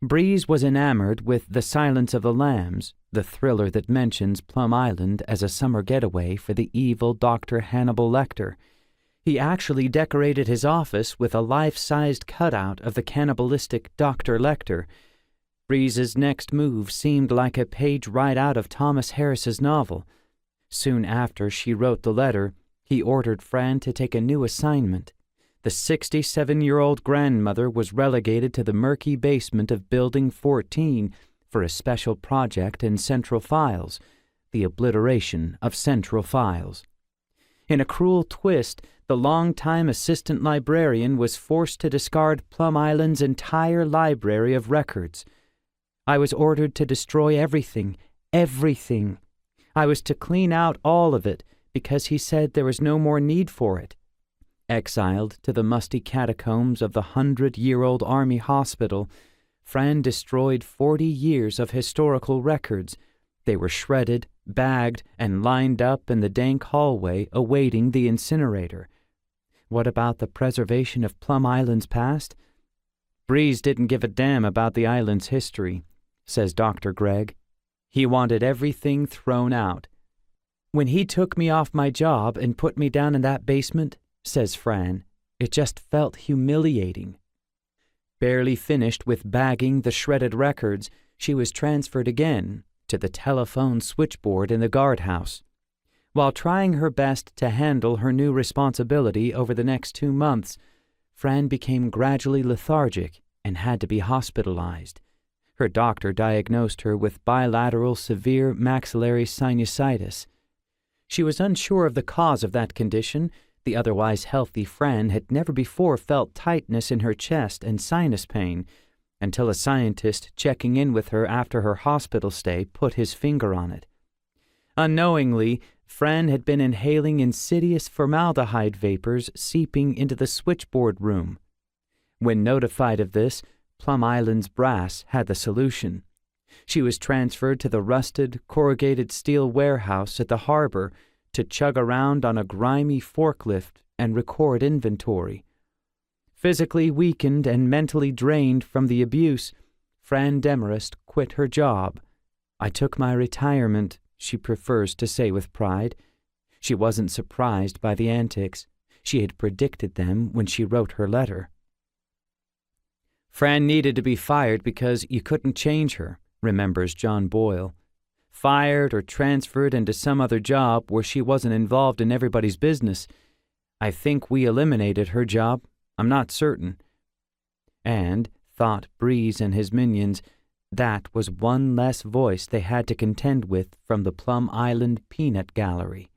Breeze was enamored with The Silence of the Lambs, the thriller that mentions Plum Island as a summer getaway for the evil Dr. Hannibal Lecter. He actually decorated his office with a life-sized cutout of the cannibalistic Dr. Lecter. Breeze's next move seemed like a page right out of Thomas Harris's novel. Soon after she wrote the letter, he ordered Fran to take a new assignment. The 67-year-old grandmother was relegated to the murky basement of Building 14 for a special project in Central Files, the obliteration of Central Files. In a cruel twist, the longtime assistant librarian was forced to discard Plum Island's entire library of records. I was ordered to destroy everything, everything. I was to clean out all of it because he said there was no more need for it. Exiled to the musty catacombs of the 100-year-old Army hospital, Fran destroyed 40 years of historical records. They were shredded, bagged, and lined up in the dank hallway awaiting the incinerator. What about the preservation of Plum Island's past? Breeze didn't give a damn about the island's history, says Dr. Gregg. He wanted everything thrown out. When he took me off my job and put me down in that basement, says Fran, it just felt humiliating. Barely finished with bagging the shredded records, she was transferred again to the telephone switchboard in the guardhouse. While trying her best to handle her new responsibility over the next 2 months, Fran became gradually lethargic and had to be hospitalized. Her doctor diagnosed her with bilateral severe maxillary sinusitis. She was unsure of the cause of that condition. The otherwise healthy Fran had never before felt tightness in her chest and sinus pain, until a scientist checking in with her after her hospital stay put his finger on it. Unknowingly, Fran had been inhaling insidious formaldehyde vapors seeping into the switchboard room. When notified of this, Plum Island's brass had the solution. She was transferred to the rusted, corrugated steel warehouse at the harbor to chug around on a grimy forklift and record inventory. Physically weakened and mentally drained from the abuse, Fran Demarest quit her job. I took my retirement, she prefers to say with pride. She wasn't surprised by the antics. She had predicted them when she wrote her letter. Fran needed to be fired because you couldn't change her, remembers John Boyle. Fired or transferred into some other job where she wasn't involved in everybody's business. I think we eliminated her job. I'm not certain. And, thought Breeze and his minions, that was one less voice they had to contend with from the Plum Island Peanut Gallery.